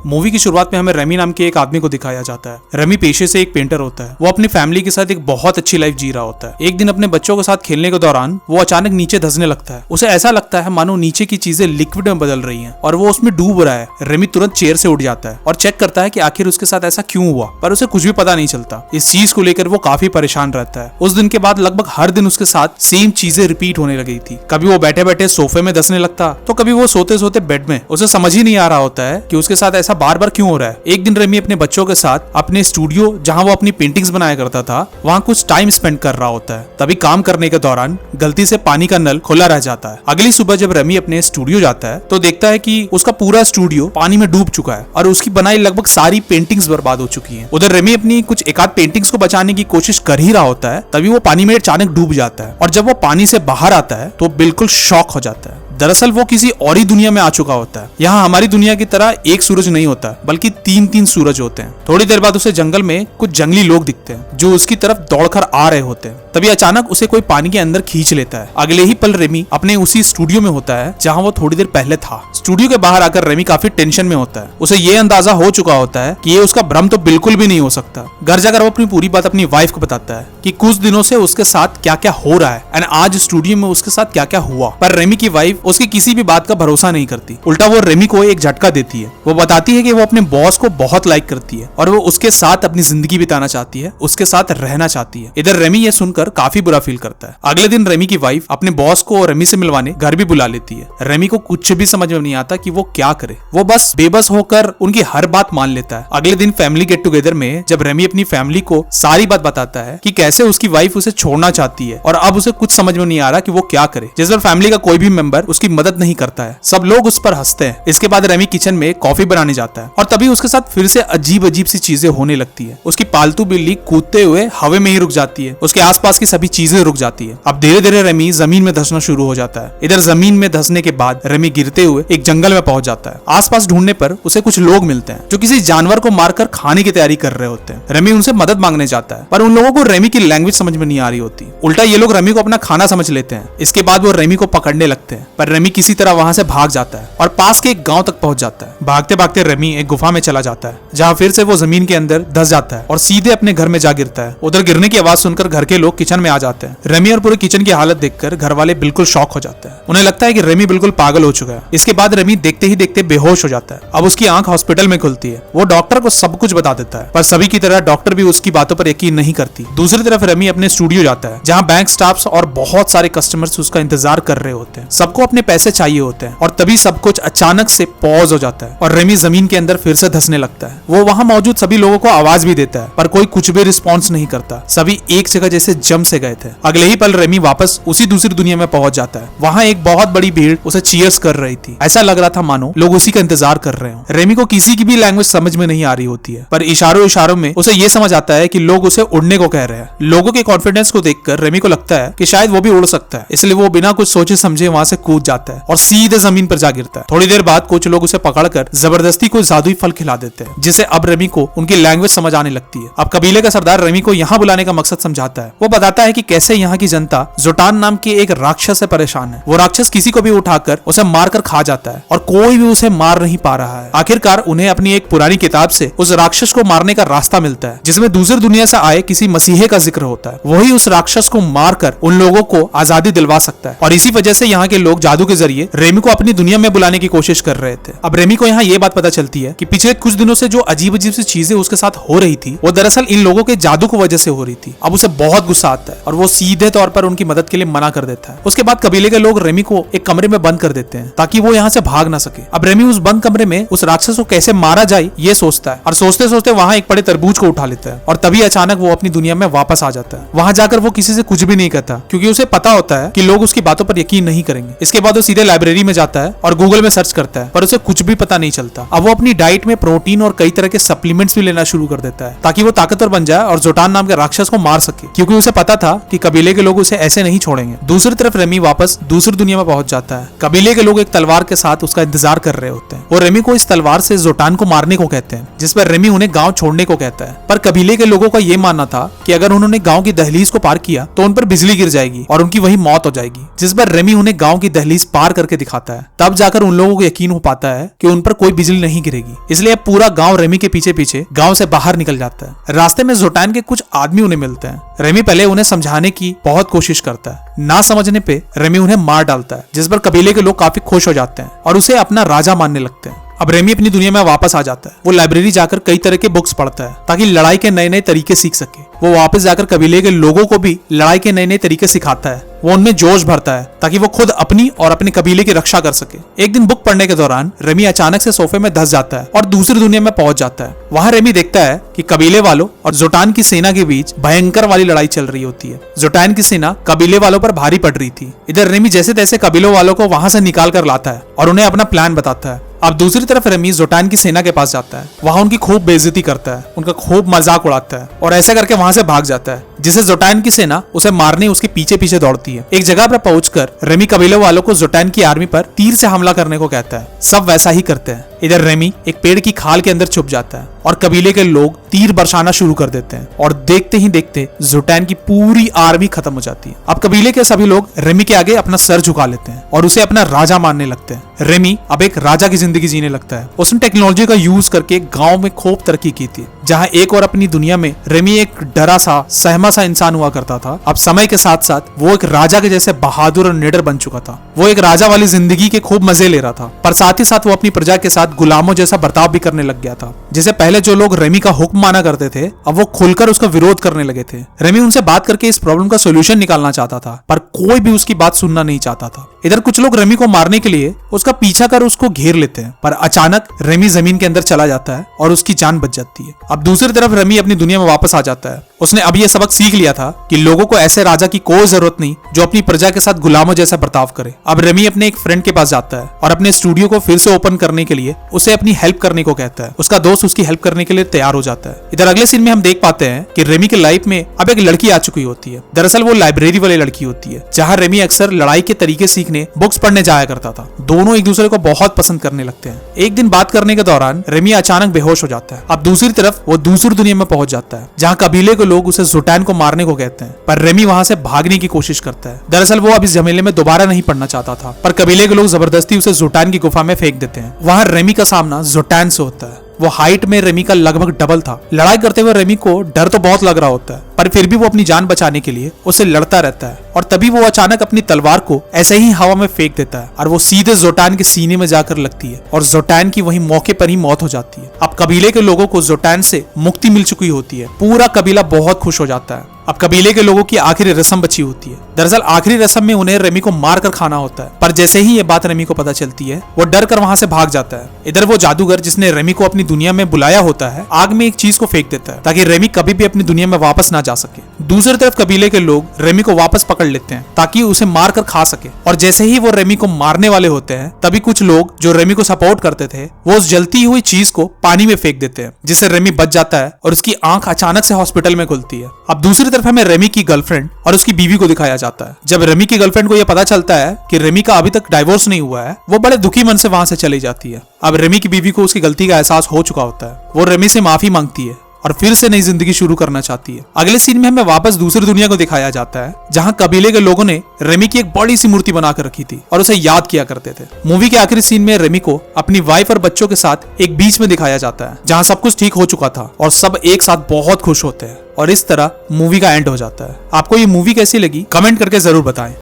Movie की शुरुआत में हमें रेमी नाम के एक आदमी को दिखाया जाता है। रेमी पेशे से एक पेंटर होता है। वो अपनी फैमिली के साथ एक बहुत अच्छी लाइफ जी रहा होता है। एक दिन अपने बच्चों के साथ खेलने के दौरान वो अचानक नीचे धंसने लगता है। उसे ऐसा लगता है मानो नीचे की चीजें लिक्विड में बदल रही हैं और वो उसमें डूब रहा है। रेमी तुरंत चेयर से उठ जाता है और चेक करता है कि आखिर उसके साथ ऐसा क्यों हुआ, पर उसे कुछ भी पता नहीं चलता। इस चीज को लेकर वो काफी परेशान रहता है। उस दिन के बाद लगभग हर दिन उसके साथ सेम चीजें रिपीट होने लगी थी। कभी वो बैठे बैठे सोफे में धंसने लगता तो कभी वो सोते सोते बेड में। उसे समझ ही नहीं आ रहा होता है कि उसके साथ ऐसा बार बार क्यों हो रहा है। एक दिन रेमी अपने बच्चों के साथ अपने स्टूडियो जहां वो अपनी पेंटिंग्स बनाया करता था वहां कुछ टाइम स्पेंड कर रहा होता है। तभी काम करने के दौरान गलती से पानी का नल खुला रह जाता है। अगली सुबह जब रेमी अपने स्टूडियो जाता है तो देखता है कि उसका पूरा स्टूडियो पानी में डूब चुका है और उसकी बनाई लगभग सारी पेंटिंग्स बर्बाद हो चुकी हैं। उधर रेमी अपनी कुछ एकाध पेंटिंग्स को बचाने की कोशिश कर ही रहा होता है, तभी वो पानी में अचानक डूब जाता है और जब वो पानी से बाहर आता है तो बिल्कुल शॉक हो जाता है। दरअसल वो किसी और ही दुनिया में आ चुका होता है। यहाँ हमारी दुनिया की तरह एक सूरज नहीं होता बल्कि तीन तीन सूरज होते हैं। थोड़ी देर बाद उसे जंगल में कुछ जंगली लोग दिखते हैं जो उसकी तरफ दौड़कर आ रहे होते हैं। तभी अचानक उसे कोई पानी के अंदर खींच लेता है। अगले ही पल रेमी अपने उसी स्टूडियो में होता है जहाँ वो थोड़ी देर पहले था। स्टूडियो के बाहर आकर रेमी काफी टेंशन में होता है। उसे ये अंदाजा हो चुका होता है कि ये उसका भ्रम तो बिल्कुल भी नहीं हो सकता। घर जाकर वो अपनी पूरी बात अपनी वाइफ को बताता है कि कुछ दिनों से उसके साथ क्या क्या हो रहा है एंड आज स्टूडियो में उसके साथ क्या क्या हुआ। पर रेमी की वाइफ उसकी किसी भी बात का भरोसा नहीं करती। उल्टा वो रेमी को एक झटका देती है। वो बताती है कि वो अपने बॉस को बहुत लाइक करती है और वो उसके साथ अपनी जिंदगी बिताना चाहती है, उसके साथ रहना चाहती है। इधर रेमी ये सुनकर काफी बुरा फील करता है। अगले दिन रेमी की वाइफ अपने बॉस को रेमी से मिलवाने घर भी बुला लेती है। रेमी को कुछ भी समझ में नहीं आता कि वो क्या करे। वो बस बेबस होकर उनकी हर बात मान लेता है। अगले दिन फैमिली गेट टुगेदर में जब रेमी अपनी फैमिली को सारी बात बताता है कि कैसे उसकी वाइफ उसे छोड़ना चाहती है और अब उसे कुछ समझ में नहीं आ रहा कि वो क्या करे, जिस पर फैमिली का कोई भी मेंबर उसकी मदद नहीं करता है। सब लोग उस पर हंसते हैं। इसके बाद रेमी किचन में कॉफी बनाने जाता है और तभी उसके साथ फिर से अजीब अजीब सी चीजें होने लगती है। उसकी पालतू बिल्ली कूदते हुए हवा में ही रुक जाती है। उसके आसपास की सभी चीजें रुक जाती है। अब धीरे धीरे रेमी जमीन में धंसना शुरू हो जाता है। इधर जमीन में धंसने के बाद रेमी गिरते हुए एक जंगल में पहुंच जाता है। आसपास ढूंढने पर उसे कुछ लोग मिलते हैं जो किसी जानवर को मारकर खाने की तैयारी कर रहे होते हैं। रेमी उनसे मदद मांगने जाता है पर उन लोगों को रेमी की लैंग्वेज समझ में नहीं आ रही होती। उल्टा ये लोग रेमी को अपना खाना समझ लेते हैं। इसके बाद वो रेमी को पकड़ने लगते हैं पर रेमी किसी तरह वहां से भाग जाता है और पास के एक गांव तक पहुंच जाता है। भागते भागते रेमी एक गुफा में चला जाता है जहां फिर से वो जमीन के अंदर धंस जाता है और सीधे अपने घर में जा गिरता है। उधर गिरने की आवाज सुनकर घर के लोग किचन में आ जाते हैं। रेमी और पूरे किचन की हालत देखकर घर वाले बिल्कुल शॉक हो जाते हैं। उन्हें लगता है कि रेमी बिल्कुल पागल हो चुका है। इसके बाद रेमी देखते ही देखते बेहोश हो जाता है। अब उसकी आंख हॉस्पिटल में खुलती है। वो डॉक्टर को सब कुछ बता देता है पर सभी की तरह डॉक्टर भी उसकी बातों पर यकीन नहीं करती। दूसरी तरफ रेमी अपने स्टूडियो जाता है जहाँ बैंक स्टाफ्स और बहुत सारे कस्टमर्स उसका इंतजार कर रहे होते हैं। सबको अपने पैसे चाहिए होते हैं और तभी सब कुछ अचानक से पॉज हो जाता है और रेमी जमीन के अंदर फिर से धंसने लगता है। वो वहां मौजूद सभी लोगों को आवाज भी देता है पर कोई कुछ भी रिस्पॉन्स नहीं करता। सभी एक जगह जैसे जम से गए थे। अगले ही पल रेमी वापस उसी दूसरी दुनिया में पहुंच जाता है। वहां एक बहुत बड़ी भीड़ उसे चीयर्स कर रही थी। ऐसा लग रहा था मानो लोग उसी का इंतजार कर रहे हो। रेमी को किसी की भी लैंग्वेज समझ में नहीं आ रही होती है पर इशारों इशारों में उसे ये समझ आता है कि लोग उसे उड़ने को कह रहे हैं। लोगों के कॉन्फिडेंस को देखकर रेमी को लगता है कि शायद वो भी उड़ सकता है, इसलिए वो बिना कुछ सोचे समझे वहां से कूद जाता है और सीधे जमीन पर जा गिरता है। थोड़ी देर बाद कुछ लोग उसे पकड़कर जबरदस्ती कोई जादुई फल खिला देते हैं जिसे अब रेमी को उनकी लैंग्वेज समझ आने लगती है। अब कबीले का सरदार रेमी को यहाँ बुलाने का मकसद समझाता है। वो बताता है कि कैसे यहाँ की जनता जोटान नाम के एक राक्षस से परेशान है। वो राक्षस किसी को भी उठाकर उसे मारकर खा जाता है और कोई भी उसे मार नहीं पा रहा है। आखिरकार उन्हें अपनी एक पुरानी किताब से उस राक्षस को मारने का रास्ता मिलता है जिसमें दूसरी दुनिया से आए किसी मसीहे का जिक्र होता है। वही उस राक्षस को मारकर उन लोगों को आजादी दिलवा सकता है और इसी वजह से यहाँ के लोग जादू के जरिए रेमी को अपनी दुनिया में बुलाने की कोशिश कर रहे थे। अब रेमी को यहाँ ये बात पता चलती है कि पिछले कुछ दिनों से जो अजीब अजीब सी चीजें उसके साथ हो रही थी वो दरअसल इन लोगों के जादू की वजह से हो रही थी। अब उसे बहुत गुस्सा आता है और वो सीधे तौर पर उनकी मदद के लिए मना कर देता है। उसके बाद कबीले के लोग रेमी को एक कमरे में बंद कर देते हैं ताकि वो यहाँ से भाग ना सके। अब रेमी उस बंद कमरे में उस राक्षस को कैसे मारा जाए ये सोचता है और सोचते सोचते वहाँ एक बड़े तरबूज को उठा लेता है और तभी अचानक वो अपनी दुनिया में वापस आ जाता है। वहाँ जाकर वो किसी से कुछ भी नहीं कहता क्योंकि उसे पता होता है कि लोग उसकी बातों पर यकीन नहीं करेंगे। इसके बाद वो सीधे लाइब्रेरी में जाता है और गूगल में सर्च करता है पर उसे कुछ भी पता नहीं चलता। अब वो अपनी डाइट में प्रोटीन और कई तरह के सप्लीमेंट्स भी लेना शुरू कर देता है ताकि वो ताकतवर बन जाए और जोटान नाम के राक्षस को मार सके क्योंकि उसे पता था कि कबीले के लोग उसे ऐसे नहीं छोड़ेंगे। दूसरी तरफ रेमी वापस दूसरी दुनिया में पहुंच जाता है। कबीले के लोग एक तलवार के साथ उसका इंतजार कर रहे होते हैं और रेमी को इस तलवार से जोटान को मारने को कहते हैं जिस पर रेमी उन्हें गाँव छोड़ने को कहता है। पर कबीले के लोगों का ये मानना था कि अगर उन्होंने गाँव की दहलीज को पार किया तो उन पर बिजली गिर जाएगी और उनकी वही मौत हो जाएगी, जिस पर रेमी उन्हें गाँव की दहलीज पार करके दिखाता है, तब जाकर उन लोगों को यकीन हो पाता है कि उन पर कोई बिजली नहीं गिरेगी। इसलिए अब पूरा गांव रेमी के पीछे पीछे गांव से बाहर निकल जाता है। रास्ते में जोटान के कुछ आदमी उन्हें मिलते हैं। रेमी पहले उन्हें समझाने की बहुत कोशिश करता है, ना समझने पे रेमी उन्हें मार डालता है, जिस पर कबीले के लोग काफी खुश हो जाते हैं और उसे अपना राजा मानने लगते हैं। अब रेमी अपनी दुनिया में वापस आ जाता है। वो लाइब्रेरी जाकर कई तरह के बुक्स पढ़ता है ताकि लड़ाई के नए नए तरीके सीख सके। वो वापस जाकर कबीले के लोगों को भी लड़ाई के नए नए तरीके सिखाता है। वो उनमें जोश भरता है ताकि वो खुद अपनी और अपने कबीले की रक्षा कर सके। एक दिन बुक पढ़ने के दौरान रेमी अचानक से सोफे में धंस जाता है और दूसरी दुनिया में पहुंच जाता है। वहां रेमी देखता है कि कबीले वालों और जोटान की सेना के बीच भयंकर वाली लड़ाई चल रही होती है। जोटान की सेना कबीले वालों पर भारी पड़ रही थी। इधर रेमी जैसे तैसे कबीलों वालों को वहां से निकाल कर लाता है और उन्हें अपना प्लान बताता है। अब दूसरी तरफ रेमी जोटान की सेना के पास जाता है। वहां उनकी खूब बेइज्जती करता है, उनका खूब मजाक उड़ाता है और ऐसा करके वहां से भाग जाता है, जिसे जोटान की सेना उसे मारने उसके पीछे पीछे दौड़ती है। एक जगह पर पहुंचकर रेमी कबीले वालों को जोटान की आर्मी पर तीर से हमला करने को कहता है। सब वैसा ही करते हैं। इधर रेमी एक पेड़ की खाल के अंदर छुप जाता है और कबीले के लोग तीर बरसाना शुरू कर देते हैं और देखते ही देखते जोटान की पूरी आर्मी खत्म हो जाती है। अब कबीले के सभी लोग रेमी के आगे अपना सर झुका लेते हैं और उसे अपना राजा मानने लगते हैं। रेमी अब एक राजा की जिंदगी जीने लगता है। उसने टेक्नोलॉजी का यूज करके गांव में खूब तरक्की की थी। जहां एक और अपनी दुनिया में रेमी एक डरा सा सहमा सा इंसान हुआ करता था, अब समय के साथ साथ वो एक राजा के जैसे बहादुर और निडर बन चुका था। वो एक राजा वाली जिंदगी के खूब मजे ले रहा था, पर साथ ही साथ वो अपनी प्रजा के साथ गुलामों जैसा बर्ताव भी करने लग गया था। जैसे पहले जो लोग रेमी का हुक्म माना करते थे, अब वो खुलकर उसका विरोध करने लगे थे। रेमी उनसे बात करके इस प्रॉब्लम का सोल्यूशन निकालना चाहता था, पर कोई भी उसकी बात सुनना नहीं चाहता था। इधर कुछ लोग रेमी को मारने के लिए उसका पीछा कर उसको घेर लेते हैं, पर अचानक रेमी जमीन के अंदर चला जाता है और उसकी जान बच जाती है। अब दूसरी तरफ रेमी अपनी दुनिया में वापस आ जाता है। उसने अब ये सबक सीख लिया था कि लोगों को ऐसे राजा की कोई जरूरत नहीं जो अपनी प्रजा के साथ गुलामों जैसा बर्ताव करे। अब रेमी अपने एक फ्रेंड के पास जाता है और अपने स्टूडियो को फिर से ओपन करने के लिए उसे अपनी हेल्प करने को कहता है। उसका दोस्त उसकी हेल्प करने के लिए तैयार हो जाता है। इधर अगले सीन में हम देख पाते हैं कि रेमी के लाइफ में अब एक लड़की आ चुकी होती है। दरअसल वो लाइब्रेरी वाली लड़की होती है, जहाँ रेमी अक्सर लड़ाई के तरीके सीखने बुक्स पढ़ने जाया करता था। दोनों एक दूसरे को बहुत पसंद करने लगते हैं। एक दिन बात करने के दौरान रेमी अचानक बेहोश हो जाता है। अब दूसरी तरफ वो दूसरी दुनिया में पहुंच जाता है, जहाँ कबीले के लोग उसे जोटान को मारने को कहते हैं, पर रेमी वहां से भागने की कोशिश करता है। दरअसल वो अब इस झमेले में दोबारा नहीं पड़ना चाहता था, पर कबीले के लोग जबरदस्ती उसे जोटान की गुफा में फेंक देते हैं। वहां रेमी का सामना जोटान से होता है। वो हाइट में रेमी का लगभग डबल था। लड़ाई करते हुए रेमी को डर तो बहुत लग रहा होता है, पर फिर भी वो अपनी जान बचाने के लिए उससे लड़ता रहता है। और तभी वो अचानक अपनी तलवार को ऐसे ही हवा में फेंक देता है और वो सीधे जोटान के सीने में जाकर लगती है और जोटान की वही मौके पर ही मौत हो जाती है। अब कबीले के लोगों को जोटान से मुक्ति मिल चुकी होती है। पूरा कबीला बहुत खुश हो जाता है। अब कबीले के लोगों की आखिरी रस्म बची होती है। दरअसल आखिरी रस्म में उन्हें रेमी को मार कर खाना होता है, पर जैसे ही ये बात रेमी को पता चलती है, वो डर कर वहां से भाग जाता है। इधर वो जादूगर जिसने रेमी को अपनी दुनिया में बुलाया होता है, आग में एक चीज को फेंक देता है ताकि रेमी कभी भी अपनी दुनिया में वापस ना जा सके। दूसरी तरफ कबीले के लोग रेमी को वापस पकड़ लेते हैं ताकि उसे मार कर खा सके। और जैसे ही वो रेमी को मारने वाले होते हैं, तभी कुछ लोग जो रेमी को सपोर्ट करते थे, वो उस जलती हुई चीज को पानी में फेंक देते हैं, जिससे रेमी बच जाता है और उसकी आंख अचानक से हॉस्पिटल में खुलती है। अब दूसरी तरफ हमें रेमी की गर्लफ्रेंड और उसकी बीवी को दिखाया जाता है। जब रेमी की गर्लफ्रेंड को यह पता चलता है कि रेमी का अभी तक डाइवोर्स नहीं हुआ है, वो बड़े दुखी मन से वहां से चली जाती है। अब रेमी की बीवी को उसकी गलती का एहसास हो चुका होता है। वो रेमी से माफी मांगती है और फिर से नई जिंदगी शुरू करना चाहती है। अगले सीन में हमें वापस दूसरी दुनिया को दिखाया जाता है, जहां कबीले के लोगों ने रेमी की एक बड़ी सी मूर्ति बनाकर रखी थी और उसे याद किया करते थे। मूवी के आखिरी सीन में रेमी को अपनी वाइफ और बच्चों के साथ एक बीच में दिखाया जाता है, जहां सब कुछ ठीक हो चुका था और सब एक साथ बहुत खुश होते हैं और इस तरह मूवी का एंड हो जाता है। आपको ये मूवी कैसी लगी कमेंट करके जरूर बताएं।